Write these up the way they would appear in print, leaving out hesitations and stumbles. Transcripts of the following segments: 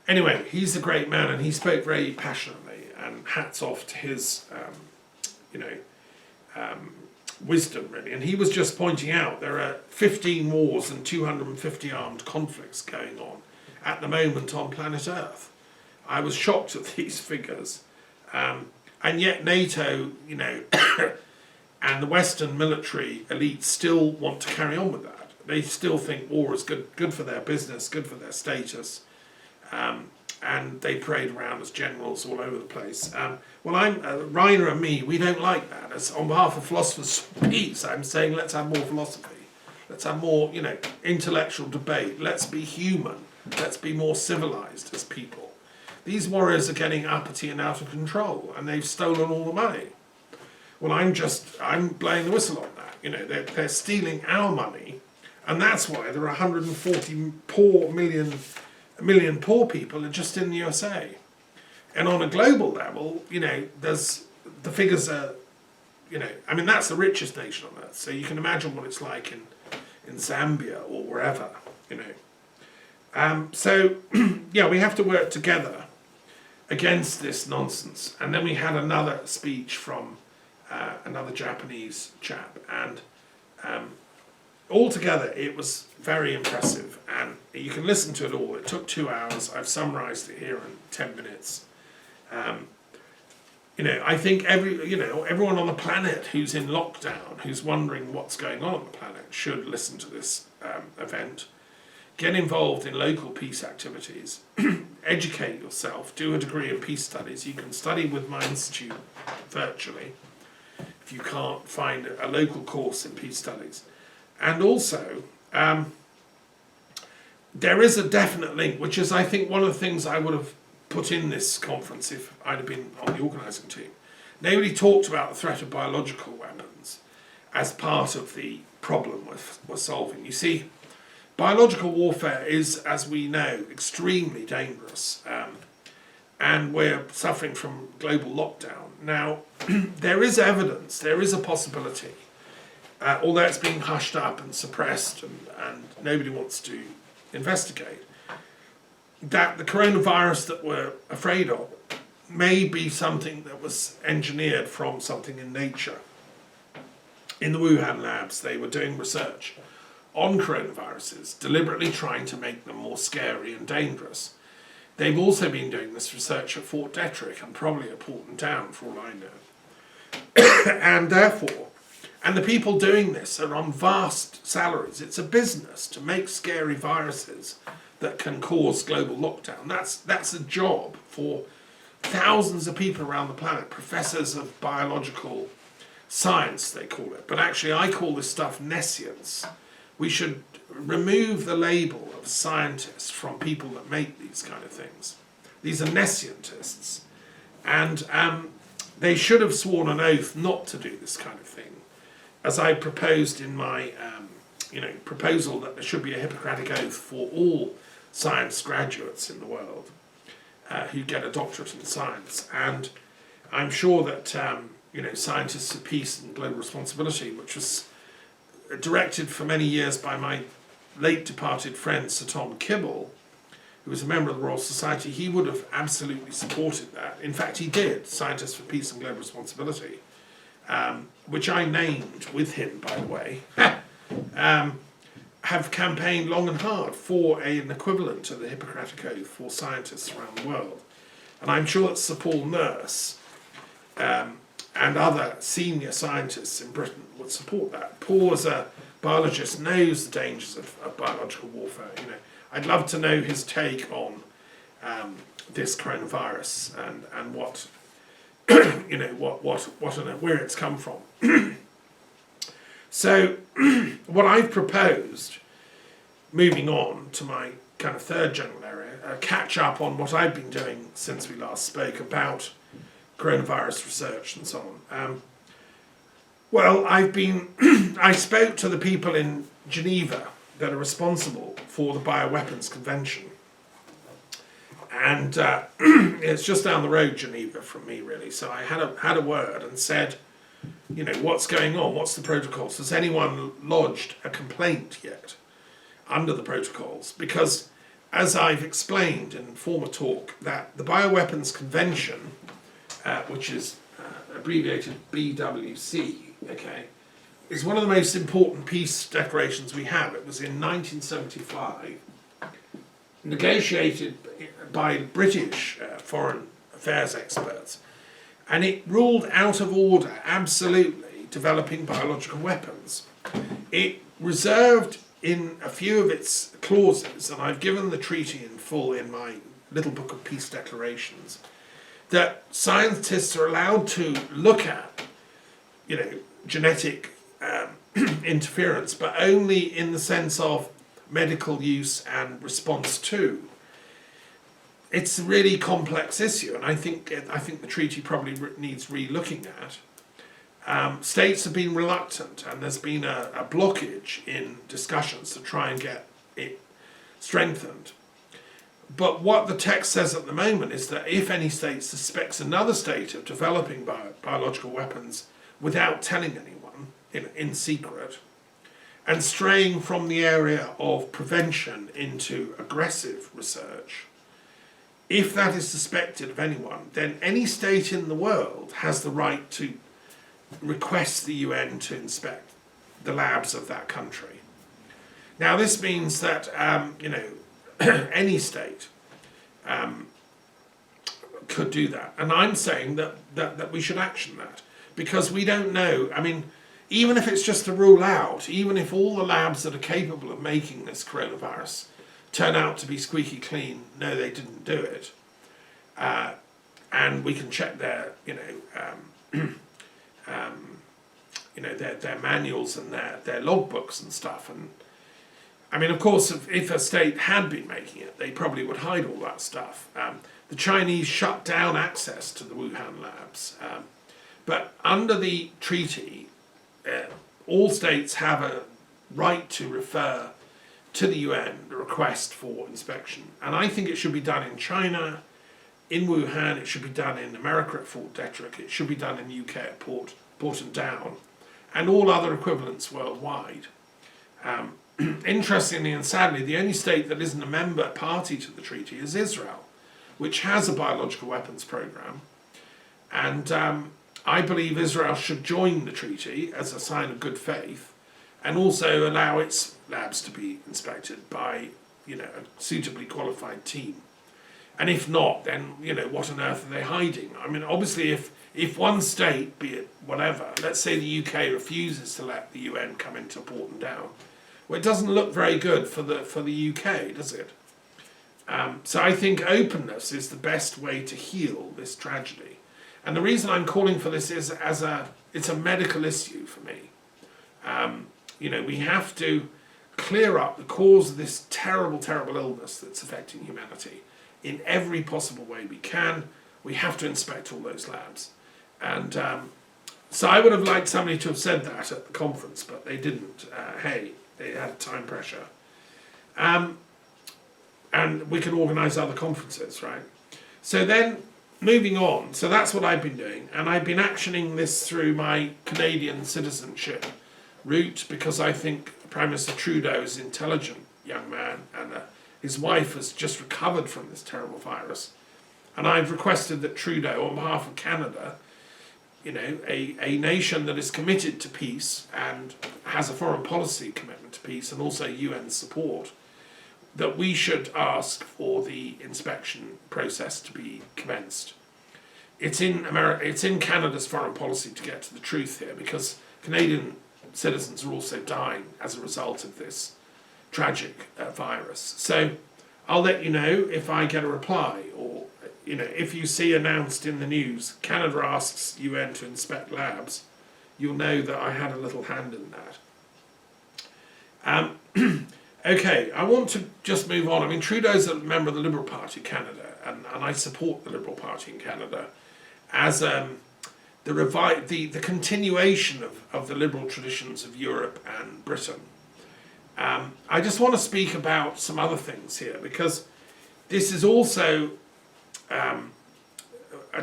Anyway, he's a great man, and he spoke very passionately, and hats off to his, wisdom, really. And he was just pointing out there are 15 wars and 250 armed conflicts going on at the moment on planet Earth. I was shocked at these figures. And yet NATO, and the Western military elite still want to carry on with that. They still think war is good for their business, good for their status. And they parade around as generals all over the place. Reiner and me, we don't like that. As on behalf of Philosophers of Peace, I'm saying let's have more philosophy. Let's have more, intellectual debate. Let's be human. Let's be more civilized as people. These warriors are getting uppity and out of control, and they've stolen all the money. Well, I'm blowing the whistle on that. They're stealing our money, and that's why there are 140 million poor people just in the USA. And on a global level, there's the figures are, that's the richest nation on earth. So you can imagine what it's like in Zambia or wherever, we have to work together against this nonsense. And then we had another speech from another Japanese chap, and altogether it was very impressive, and you can listen to it all. It took 2 hours. I've summarized it here in 10 minutes. I think everyone on the planet who's in lockdown, who's wondering what's going on the planet, should listen to this event. Get involved in local peace activities. Educate yourself. Do a degree in peace studies. You can study with my institute virtually if you can't find a local course in peace studies. And also, there is a definite link, which is, I think, one of the things I would have put in this conference if I'd have been on the organising team. Nobody talked about the threat of biological weapons as part of the problem we're solving. You see, biological warfare is, as we know, extremely dangerous, and we're suffering from global lockdown. Now, there is evidence, there is a possibility, although it's being hushed up and suppressed and nobody wants to investigate, that the coronavirus that we're afraid of may be something that was engineered from something in nature. In the Wuhan labs, they were doing research on coronaviruses, deliberately trying to make them more scary and dangerous. They've also been doing this research at Fort Detrick and probably at Porton Down, for all I know. And therefore, and the people doing this are on vast salaries. It's a business to make scary viruses that can cause global lockdown. That's a job for thousands of people around the planet, professors of biological science, they call it. But actually, I call this stuff nescience. We should remove the label of scientists from people that make these kind of things. These are nescientists. And they should have sworn an oath not to do this kind of thing. As I proposed in my proposal that there should be a Hippocratic oath for all science graduates in the world who get a doctorate in science. And I'm sure that Scientists of Peace and Global Responsibility, which was directed for many years by my late departed friend Sir Tom Kibble, who was a member of the Royal Society, he would have absolutely supported that. In fact, he did, Scientists for Peace and Global Responsibility, which I named with him, by the way, have campaigned long and hard for an equivalent to the Hippocratic Oath for scientists around the world. And I'm sure that Sir Paul Nurse and other senior scientists in Britain would support that. Paul, as a biologist, knows the dangers of biological warfare. I'd love to know his take on this coronavirus and what where it's come from. So, what I've proposed, moving on to my kind of third general area, catch up on what I've been doing since we last spoke about coronavirus research and so on. I spoke to the people in Geneva that are responsible for the Bioweapons Convention. And it's just down the road, Geneva, from me, really. So I had a word and said, what's going on? What's the protocols? Has anyone lodged a complaint yet under the protocols? Because as I've explained in former talk, that the Bioweapons Convention, which is abbreviated BWC, okay, is one of the most important peace declarations we have. It was in 1975, negotiated by British foreign affairs experts, and it ruled out of order, absolutely, developing biological weapons. It reserved in a few of its clauses, and I've given the treaty in full in my little book of peace declarations, that scientists are allowed to look at, genetic interference, but only in the sense of medical use and response to. It's a really complex issue, and I think the treaty probably needs re-looking at. States have been reluctant, and there's been a blockage in discussions to try and get it strengthened. But what the text says at the moment is that if any state suspects another state of developing biological weapons without telling anyone, in secret, and straying from the area of prevention into aggressive research, if that is suspected of anyone, then any state in the world has the right to request the UN to inspect the labs of that country. Now this means that any state could do that, and I'm saying that we should action that, because we don't know. I mean, even if it's just to rule out, even if all the labs that are capable of making this coronavirus turn out to be squeaky clean, no, they didn't do it, and we can check their their manuals and their logbooks and stuff. And I mean, of course, if a state had been making it, they probably would hide all that stuff. The Chinese shut down access to the Wuhan labs, but under the treaty, all states have a right to refer to the UN the request for inspection, and I think it should be done in China, in Wuhan. It should be done in America at Fort Detrick. It should be done in the UK at Porton Down, and all other equivalents worldwide. Interestingly and sadly, the only state that isn't a member party to the treaty is Israel, which has a biological weapons program, and I believe Israel should join the treaty as a sign of good faith, and also allow its labs to be inspected by a suitably qualified team. And if not, then what on earth are they hiding? I mean, obviously, if one state, be it whatever, let's say the UK refuses to let the UN come into Porton Down, well, it doesn't look very good for the UK, does it? So I think openness is the best way to heal this tragedy. And the reason I'm calling for this is it's a medical issue for me. We have to clear up the cause of this terrible, terrible illness that's affecting humanity in every possible way we can. We have to inspect all those labs. And so I would have liked somebody to have said that at the conference, but they didn't. They had time pressure. And we can organise other conferences, right? So then, moving on, so that's what I've been doing, and I've been actioning this through my Canadian citizenship route, because I think Prime Minister Trudeau is an intelligent young man, and his wife has just recovered from this terrible virus. And I've requested that Trudeau, on behalf of Canada, a nation that is committed to peace and has a foreign policy commitment to peace and also UN support, that we should ask for the inspection process to be commenced. It's in Canada's foreign policy to get to the truth here, because Canadian citizens are also dying as a result of this tragic virus. So I'll let you know if I get a reply, or if you see announced in the news, Canada asks UN to inspect labs, you'll know that I had a little hand in that. Okay, I want to just move on. I mean, Trudeau's a member of the Liberal Party Canada, and I support the Liberal Party in Canada as the continuation of the liberal traditions of Europe and Britain. I just want to speak about some other things here, because this is also a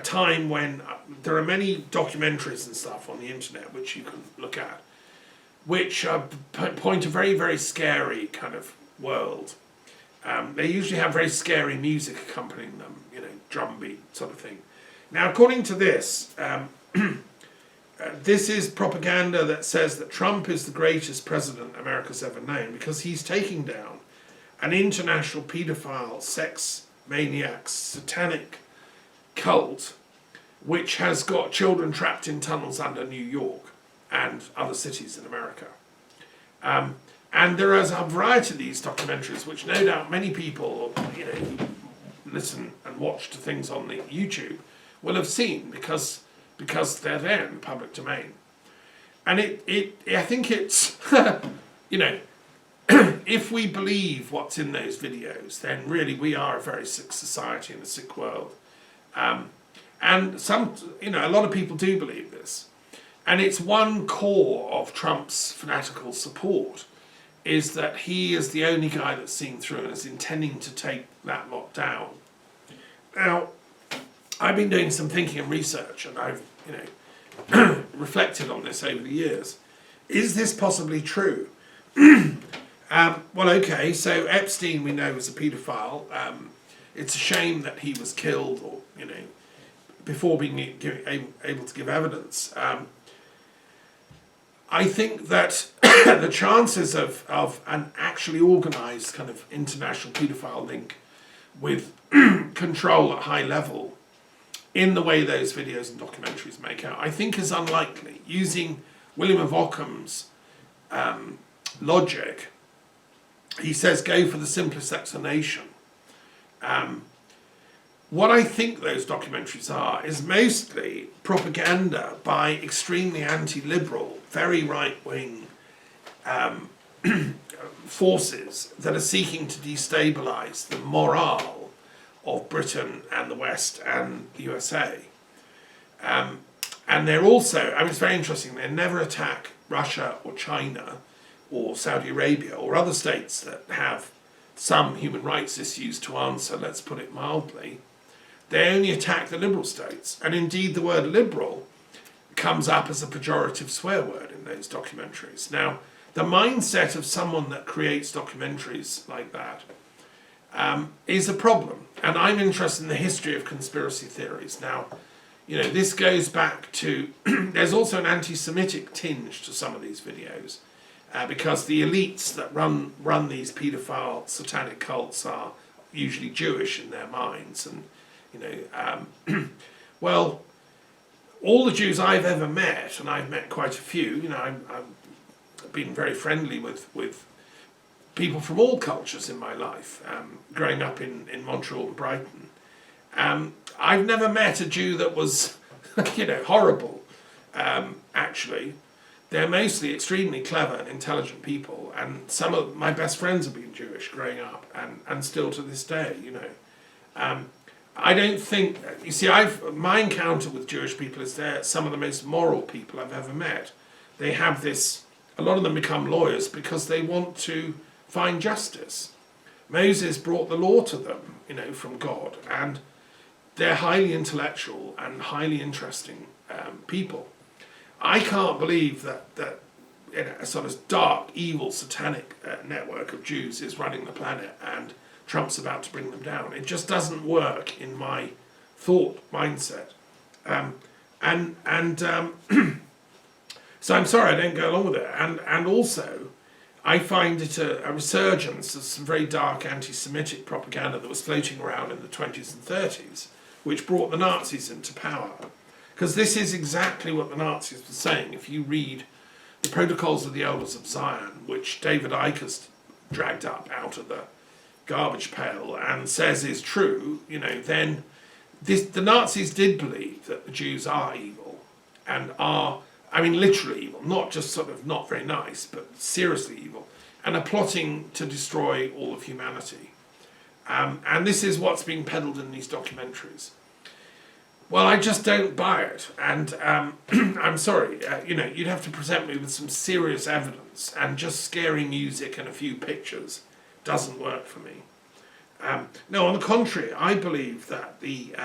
time when there are many documentaries and stuff on the internet which you can look at, which point a very, very scary kind of world. They usually have very scary music accompanying them, drum beat sort of thing. Now, according to this, this is propaganda that says that Trump is the greatest president America's ever known because he's taking down an international paedophile, sex maniac, satanic cult which has got children trapped in tunnels under New York and other cities in America. And there is a variety of these documentaries, which no doubt many people, who listen and watch to things on the YouTube will have seen because they're there in the public domain. And I think it's, if we believe what's in those videos, then really we are a very sick society and a sick world. And a lot of people do believe this. And it's one core of Trump's fanatical support is that he is the only guy that's seen through and is intending to take that lot down. Now, I've been doing some thinking and research, and I've, reflected on this over the years. Is this possibly true? Well, okay, so Epstein we know was a paedophile. It's a shame that he was killed, or before being able to give evidence. I think that the chances of an actually organised kind of international paedophile link with control at high level in the way those videos and documentaries make out, I think is unlikely. Using William of Ockham's logic, he says go for the simplest explanation. What I think those documentaries are is mostly propaganda by extremely anti-liberal, very right-wing forces that are seeking to destabilise the morale of Britain and the West and the USA. And they're also, it's very interesting, they never attack Russia or China or Saudi Arabia or other states that have some human rights issues to answer, let's put it mildly. They only attack the liberal states. And indeed the word liberal comes up as a pejorative swear word in those documentaries. Now, the mindset of someone that creates documentaries like that is a problem. And I'm interested in the history of conspiracy theories. Now, this goes back to, there's also an anti-Semitic tinge to some of these videos because the elites that run these paedophile satanic cults are usually Jewish in their minds. And, well, all the Jews I've ever met, and I've met quite a few, I've been very friendly with people from all cultures in my life, growing up in Montreal and Brighton. I've never met a Jew that was, horrible, actually. They're mostly extremely clever and intelligent people, and some of my best friends have been Jewish growing up, and still to this day, I don't think, my encounter with Jewish people is they're some of the most moral people I've ever met. They have this, a lot of them become lawyers because they want to find justice. Moses brought the law to them, from God, and they're highly intellectual and highly interesting people. I can't believe that a sort of dark, evil, satanic network of Jews is running the planet and Trump's about to bring them down. It just doesn't work in my thought mindset. So I'm sorry I don't go along with it. And also, I find it a resurgence of some very dark anti-Semitic propaganda that was floating around in the 20s and 30s, which brought the Nazis into power. Because this is exactly what the Nazis were saying. If you read the Protocols of the Elders of Zion, which David Icke has dragged up out of the garbage pail and says is true, then the Nazis did believe that the Jews are evil and are, literally evil, not just sort of not very nice, but seriously evil, and are plotting to destroy all of humanity. And this is what's being peddled in these documentaries. Well, I just don't buy it, and I'm sorry, you'd have to present me with some serious evidence, and just scary music and a few pictures doesn't work for me. No, on the contrary, I believe that the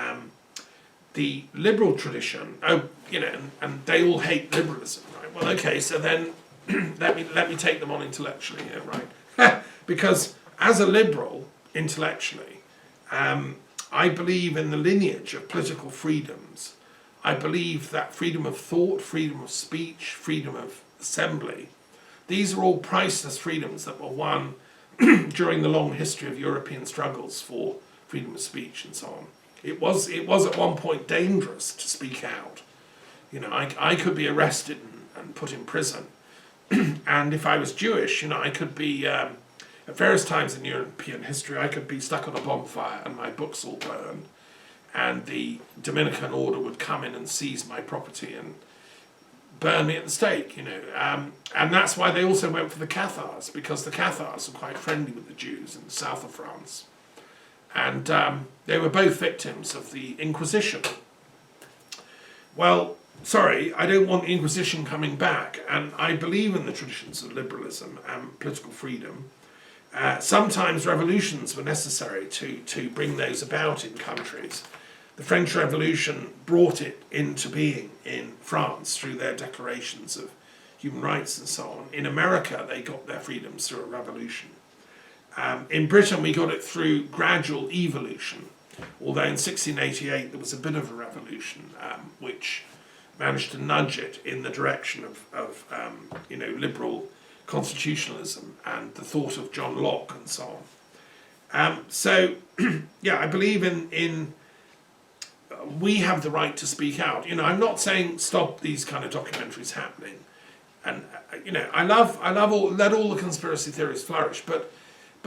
liberal tradition, and they all hate liberalism, right? Well, okay, so then let me take them on intellectually here, right? Because as a liberal, intellectually. I believe in the lineage of political freedoms. I believe that freedom of thought, freedom of speech, freedom of assembly, these are all priceless freedoms that were won during the long history of European struggles for freedom of speech and so on. It was at one point dangerous to speak out. You know, I could be arrested and put in prison. And if I was Jewish, you know, I could be, at various times in European history, I could be stuck on a bonfire and my books all burned. And the Dominican order would come in and seize my property and burn me at the stake, you know. And that's why they also went for the Cathars, because the Cathars were quite friendly with the Jews in the south of France. And they were both victims of the Inquisition. Well, sorry, I don't want the Inquisition coming back, and I believe in the traditions of liberalism and political freedom. Sometimes revolutions were necessary to bring those about in countries. The French Revolution brought it into being in France through their declarations of human rights and so on. In America, they got their freedoms through a revolution. In Britain, we got it through gradual evolution, although in 1688 there was a bit of a revolution which managed to nudge it in the direction of you know, liberal constitutionalism and the thought of John Locke and so on. So, yeah, I believe in we have the right to speak out. You know, I'm not saying stop these kind of documentaries happening, and you know, I love all, let all the conspiracy theories flourish, but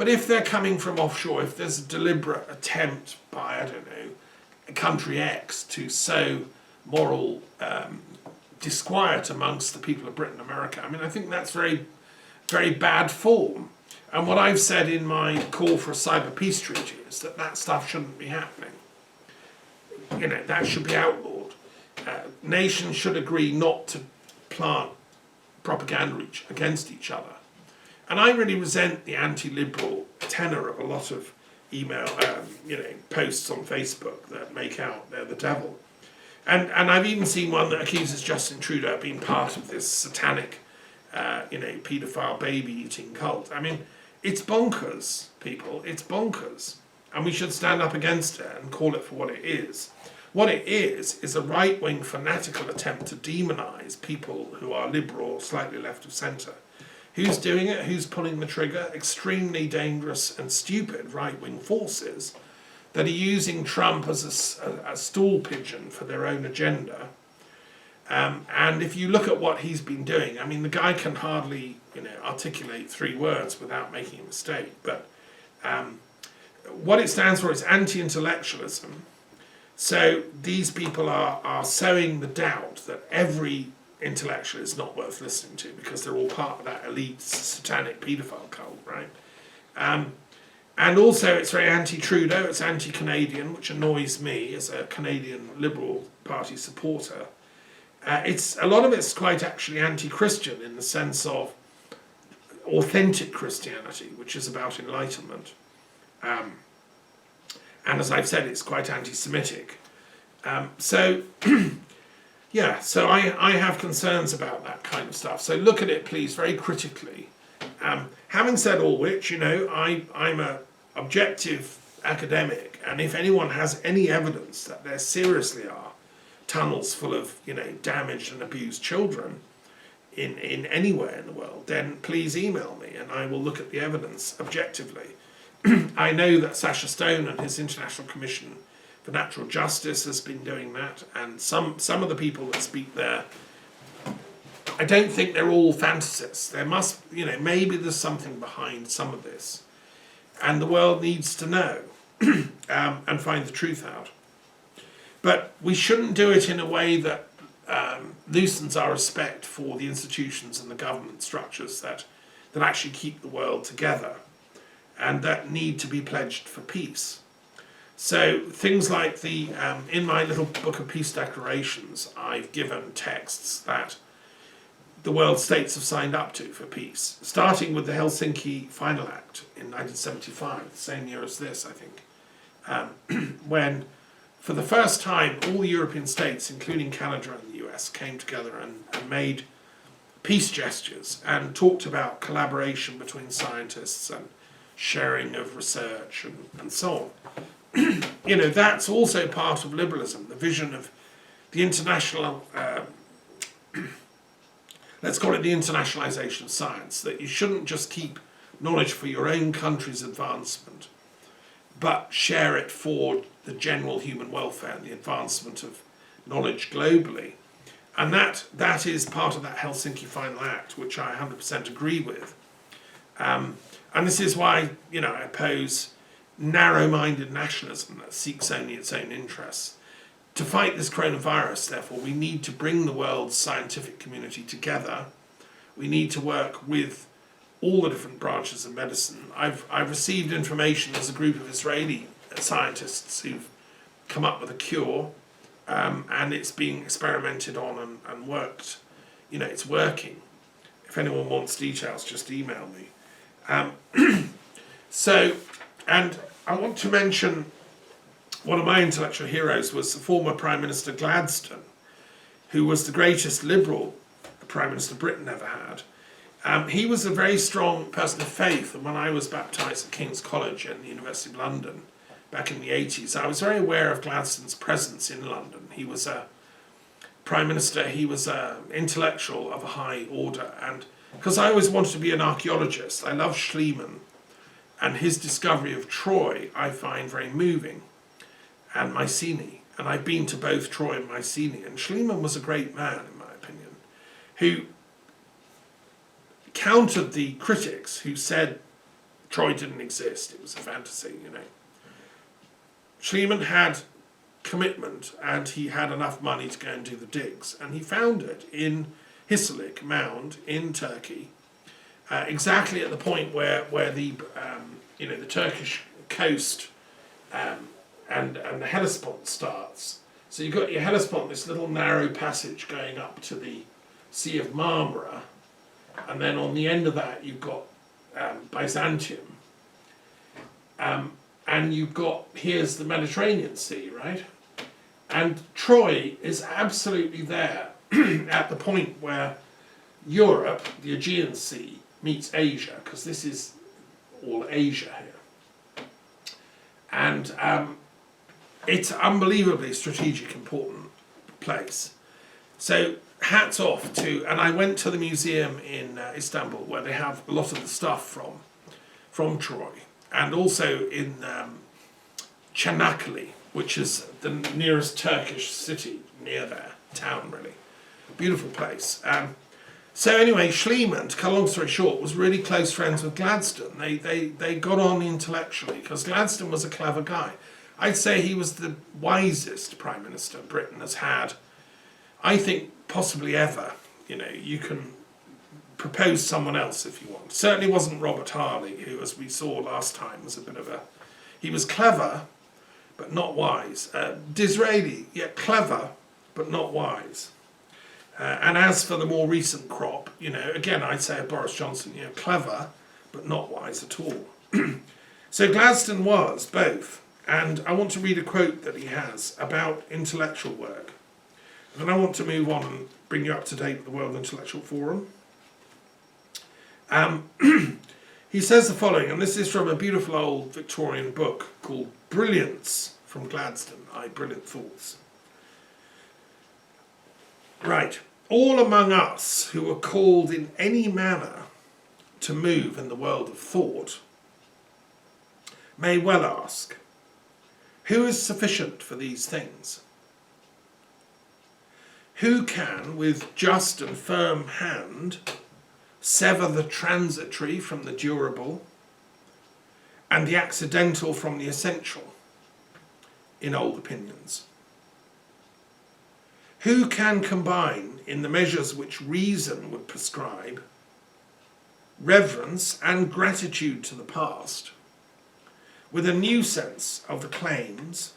if they're coming from offshore, if there's a deliberate attempt by, I don't know, country X to sow moral disquiet amongst the people of Britain and America, I mean, I think that's very, very bad form. And what I've said in my call for a cyber peace treaty is that that stuff shouldn't be happening. You know, that should be outlawed. Nations should agree not to plant propaganda against each other. And I really resent the anti-liberal tenor of a lot of email, you know, posts on Facebook that make out they're the devil. And I've even seen one that accuses Justin Trudeau of being part of this satanic, you know, paedophile baby-eating cult. I mean, it's bonkers, people. It's bonkers. And we should stand up against it and call it for what it is. What it is a right-wing fanatical attempt to demonise people who are liberal or slightly left of centre. Who's doing it? Who's pulling the trigger? Extremely dangerous and stupid right-wing forces that are using Trump as a stool pigeon for their own agenda. And if you look at what he's been doing, I mean, the guy can hardly, you know, articulate 3 words without making a mistake. But what it stands for is anti-intellectualism. So these people are sowing the doubt that every intellectual is not worth listening to because they're all part of that elite satanic paedophile cult, right? And also it's very anti-Trudeau, it's anti-Canadian, which annoys me as a Canadian Liberal Party supporter. A lot of it's quite actually anti-Christian in the sense of authentic Christianity, which is about enlightenment. And as I've said, it's quite anti-Semitic. So, yeah, so I have concerns about that kind of stuff. So look at it, please, very critically. Having said all which, you know, I'm an objective academic, and if anyone has any evidence that there seriously are tunnels full of, you know, damaged and abused children in anywhere in the world, then please email me and I will look at the evidence objectively. I know that Sacha Stone and his International Commission for Natural Justice has been doing that, and some of the people that speak there, I don't think they're all fantasists. There must, you know, maybe there's something behind some of this, and the world needs to know and find the truth out. But we shouldn't do it in a way that loosens our respect for the institutions and the government structures that actually keep the world together and that need to be pledged for peace. So things like in my little book of peace declarations, I've given texts that the world states have signed up to for peace, starting with the Helsinki Final Act in 1975, the same year as this, I think, when for the first time all the European states, including Canada and the US, came together and made peace gestures and talked about collaboration between scientists and sharing of research, and so on. That's also part of liberalism, the vision of the international, let's call it the internationalization of science, that you shouldn't just keep knowledge for your own country's advancement, but share it for the general human welfare and the advancement of knowledge globally. And that is part of that Helsinki Final Act, which I 100% agree with. And this is why, I oppose narrow-minded nationalism that seeks only its own interests. To fight this coronavirus, therefore, we need to bring the world's scientific community together. We need to work with all the different branches of medicine. I've received information as a group of Israeli scientists who've come up with a cure, and it's being experimented on and worked. It's working. If anyone wants details, just email me. And I want to mention one of my intellectual heroes was the former Prime Minister Gladstone, who was the greatest liberal Prime Minister Britain ever had. He was a very strong person of faith, and when I was baptised at King's College and the University of London back in the 80s, I was very aware of Gladstone's presence in London. He was a Prime Minister, he was an intellectual of a high order, and because I always wanted to be an archaeologist, I love Schliemann, and his discovery of Troy I find very moving, and Mycenae, and I've been to both Troy and Mycenae, and Schliemann was a great man, in my opinion, who countered the critics who said Troy didn't exist, it was a fantasy, Schliemann had commitment, and he had enough money to go and do the digs, and he found it in Hisarlik Mound in Turkey, exactly at the point where the the Turkish coast and the Hellespont starts. So you've got your Hellespont, this little narrow passage going up to the Sea of Marmara, and then on the end of that you've got Byzantium, and you've got, here's the Mediterranean Sea, right? And Troy is absolutely there at the point where Europe, the Aegean Sea, meets Asia, because this is all Asia here. And it's an unbelievably strategic, important place. So hats off to, and I went to the museum in Istanbul where they have a lot of the stuff from Troy, and also in Çanakkale, which is the nearest Turkish city near there, town really. Beautiful place. So anyway, Schliemann, to cut a long story short, was really close friends with Gladstone. They got on intellectually, because Gladstone was a clever guy. I'd say he was the wisest Prime Minister Britain has had, I think, possibly ever. You can propose someone else if you want. Certainly wasn't Robert Harley, who, as we saw last time, was a bit of a... He was clever, but not wise. Disraeli, yeah, clever, but not wise. And as for the more recent crop, again, I'd say Boris Johnson, clever, but not wise at all. So Gladstone was both. And I want to read a quote that he has about intellectual work. And then I want to move on and bring you up to date with the World Intellectual Forum. He says the following, and this is from a beautiful old Victorian book called Brilliance from Gladstone, Brilliant Thoughts. Right. All among us who are called in any manner to move in the world of thought may well ask, who is sufficient for these things? Who can, with just and firm hand, sever the transitory from the durable, and the accidental from the essential, in old opinions? Who can combine, in the measures which reason would prescribe, reverence and gratitude to the past, with a new sense of the claims,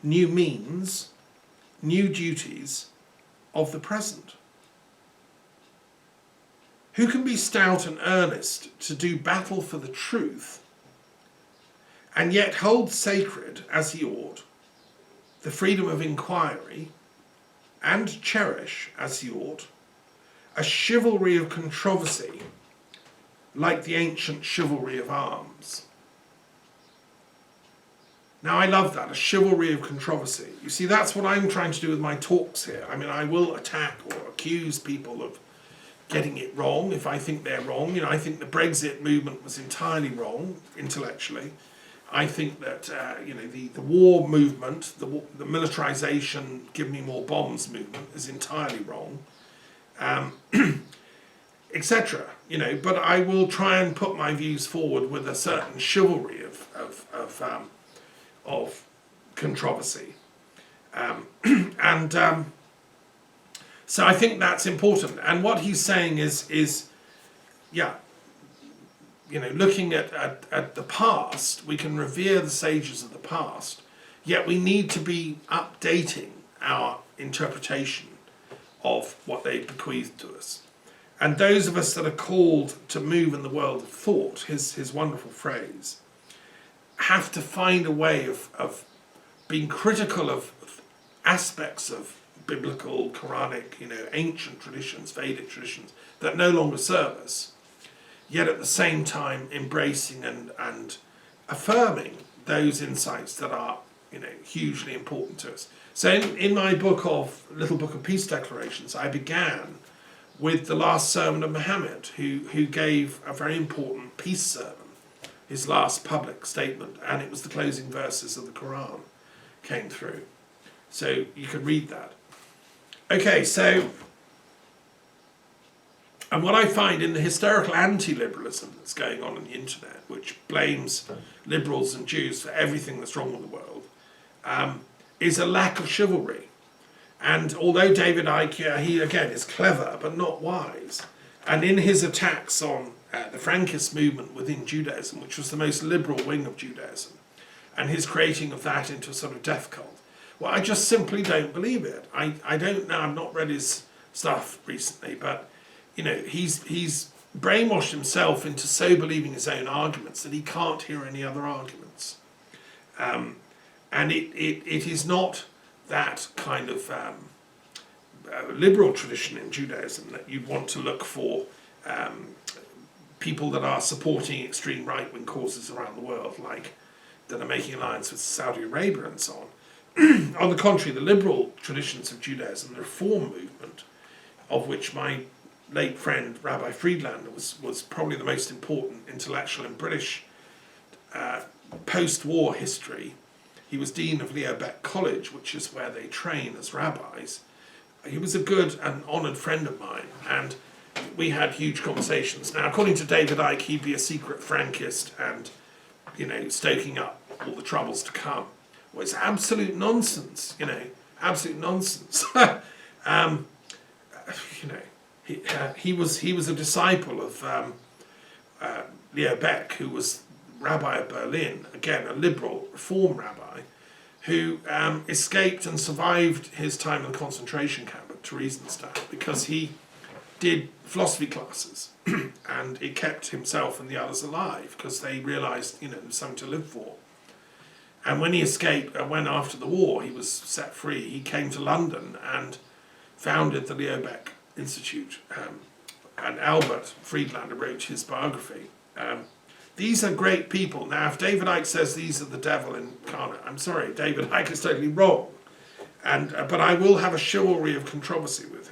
new means, new duties of the present? Who can be stout and earnest to do battle for the truth, and yet hold sacred, as he ought, the freedom of inquiry, and cherish, as he ought, a chivalry of controversy, like the ancient chivalry of arms? Now I love that, a chivalry of controversy. You see, that's what I'm trying to do with my talks here. I mean, I will attack or accuse people of getting it wrong if I think they're wrong. You know, I think the Brexit movement was entirely wrong intellectually. I think that the war movement, the militarization, give me more bombs movement is entirely wrong, etc. You know, but I will try and put my views forward with a certain chivalry of controversy, so I think that's important. And what he's saying is, yeah. You know, looking at the past, we can revere the sages of the past, yet we need to be updating our interpretation of what they bequeathed to us. And those of us that are called to move in the world of thought, his wonderful phrase, have to find a way of being critical of aspects of biblical, Quranic, you know, ancient traditions, Vedic traditions, that no longer serve us, yet at the same time embracing and affirming those insights that are, you know, hugely important to us. So in my little book of peace declarations, I began with the last sermon of Muhammad, who gave a very important peace sermon, his last public statement, and it was the closing verses of the Quran came through. So you can read that. Okay, so, and what I find in the hysterical anti-liberalism that's going on the internet, which blames liberals and Jews for everything that's wrong with the world, is a lack of chivalry. And although David Icke, he again is clever but not wise, and in his attacks on the Frankist movement within Judaism, which was the most liberal wing of Judaism, and his creating of that into a sort of death cult, well, I just simply don't believe it. I don't know, I've not read his stuff recently, but you know, he's brainwashed himself into so believing his own arguments that he can't hear any other arguments. And it is not that kind of liberal tradition in Judaism that you'd want to look for people that are supporting extreme right-wing causes around the world, like that are making alliance with Saudi Arabia and so on. On the contrary, the liberal traditions of Judaism, the Reform movement, of which my late friend Rabbi Friedlander was probably the most important intellectual in British post-war history. He was dean of Leo Beck College, which is where they train as rabbis. He was a good and honoured friend of mine, and we had huge conversations. Now, according to David Icke, he'd be a secret Frankist and, you know, stoking up all the troubles to come. Well, it's absolute nonsense, you know, absolute nonsense. You know, he was a disciple of Leo Beck, who was rabbi of Berlin, again a liberal reform rabbi, who escaped and survived his time in the concentration camp at Theresienstadt because he did philosophy classes and it kept himself and the others alive because they realised, you know, there was something to live for. And when he escaped, when after the war he was set free, he came to London and founded the Leo Beck Institute. And Albert Friedlander wrote his biography. These are great people. Now, if David Icke says these are the devil incarnate, I'm sorry, David Icke is totally wrong. But I will have a chivalry of controversy with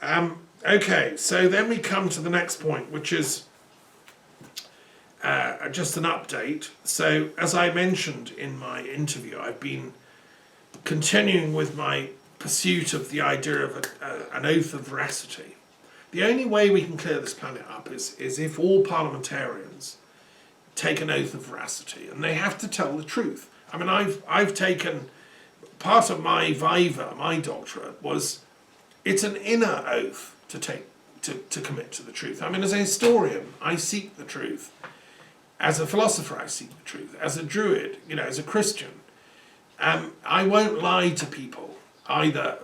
him. Okay, so then we come to the next point, which is just an update. So, as I mentioned in my interview, I've been continuing with my pursuit of the idea of an oath of veracity. The only way we can clear this planet up is if all parliamentarians take an oath of veracity, and they have to tell the truth. I mean, I've taken part of my viva, my doctorate, was it's an inner oath to commit to the truth. I mean, as a historian, I seek the truth. As a philosopher, I seek the truth. As a Druid, you know, as a Christian, I won't lie to people, either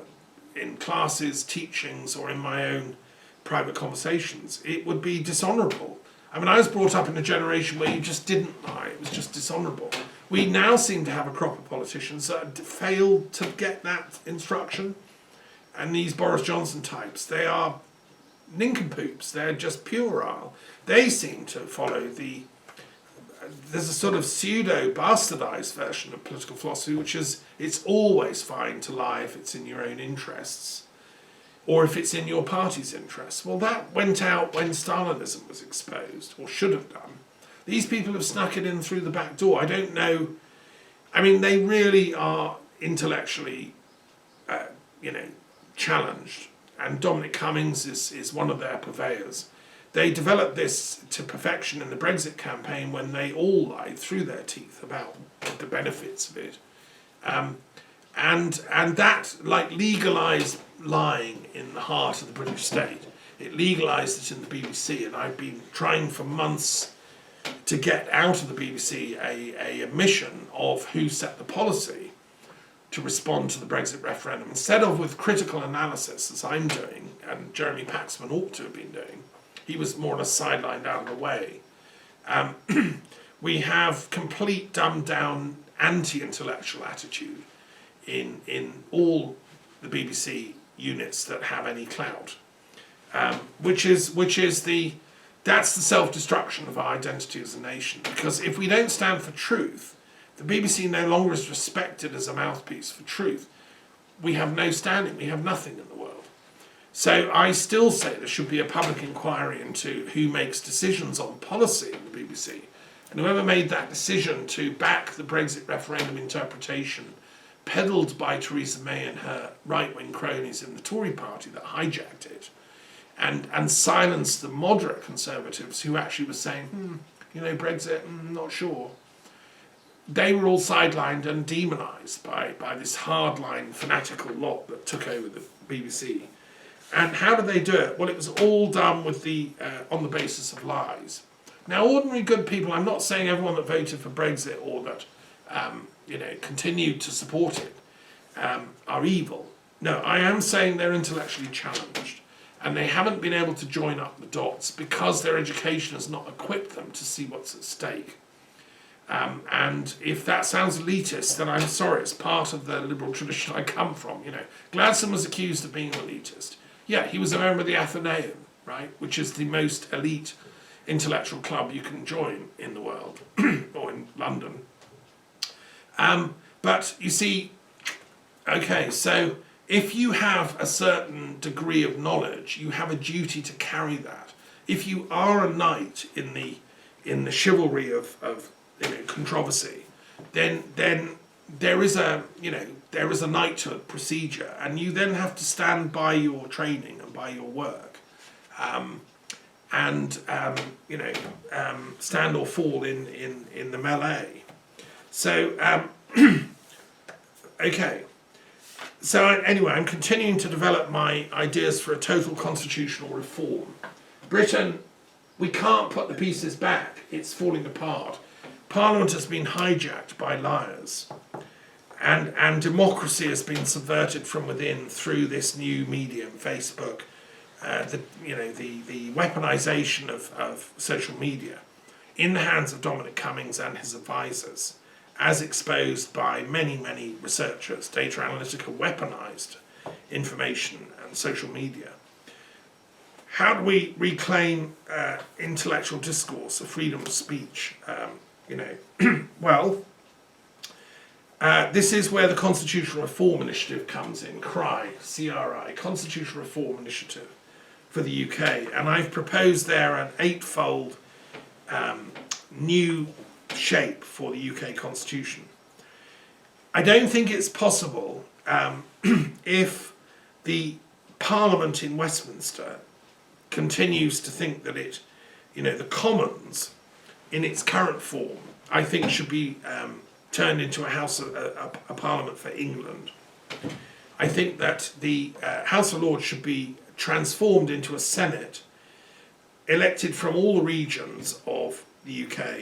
in classes, teachings, or in my own private conversations. It would be dishonourable. I mean, I was brought up in a generation where you just didn't lie. It was just dishonourable. We now seem to have a crop of politicians that failed to get that instruction. And these Boris Johnson types, they are nincompoops. They're just puerile. They seem to follow the there's a sort of pseudo bastardized version of political philosophy, which is it's always fine to lie if it's in your own interests, or if it's in your party's interests. Well, that went out when Stalinism was exposed, or should have done. These people have snuck it in through the back door. I don't know. I mean, they really are intellectually, challenged. And Dominic Cummings is one of their purveyors. They developed this to perfection in the Brexit campaign when they all lied through their teeth about the benefits of it. And that legalised lying in the heart of the British state. It legalised it in the BBC, and I've been trying for months to get out of the BBC a admission of who set the policy to respond to the Brexit referendum, instead of with critical analysis, as I'm doing, and Jeremy Paxman ought to have been doing. He was more or less sidelined out of the way. We have complete dumbed-down anti-intellectual attitude in all the BBC units that have any clout, that's the self-destruction of our identity as a nation. Because if we don't stand for truth, the BBC no longer is respected as a mouthpiece for truth. We have no standing, we have nothing in the world. So I still say there should be a public inquiry into who makes decisions on policy in the BBC. And whoever made that decision to back the Brexit referendum interpretation peddled by Theresa May and her right-wing cronies in the Tory party that hijacked it, and silenced the moderate Conservatives who actually were saying, Brexit, not sure. They were all sidelined and demonised by this hardline fanatical lot that took over the BBC. And how did they do it? Well, it was all done with on the basis of lies. Now, ordinary good people, I'm not saying everyone that voted for Brexit or that continued to support it are evil. No, I am saying they're intellectually challenged, and they haven't been able to join up the dots because their education has not equipped them to see what's at stake. And if that sounds elitist, then I'm sorry, it's part of the liberal tradition I come from. Gladstone was accused of being an elitist. Yeah, he was a member of the Athenaeum, right, which is the most elite intellectual club you can join in the world, or in London. But you see, okay, so if you have a certain degree of knowledge, you have a duty to carry that. If you are a knight in the chivalry of controversy, then there is a knighthood procedure, and you then have to stand by your training and by your work, stand or fall in the melee. So okay. So anyway, I'm continuing to develop my ideas for a total constitutional reform. Britain, we can't put the pieces back. It's falling apart. Parliament has been hijacked by liars, and democracy has been subverted from within through this new medium, Facebook, the weaponisation of social media in the hands of Dominic Cummings and his advisors, as exposed by many, many researchers. Data Analytica weaponised information and social media. How do we reclaim intellectual discourse, a freedom of speech? Well, this is where the Constitutional Reform Initiative comes in, CRI, Constitutional Reform Initiative for the UK. And I've proposed there an 8-fold new shape for the UK Constitution. I don't think it's possible if the Parliament in Westminster continues to think that the Commons in its current form, I think should be turned into a Parliament for England. I think that the House of Lords should be transformed into a Senate elected from all the regions of the UK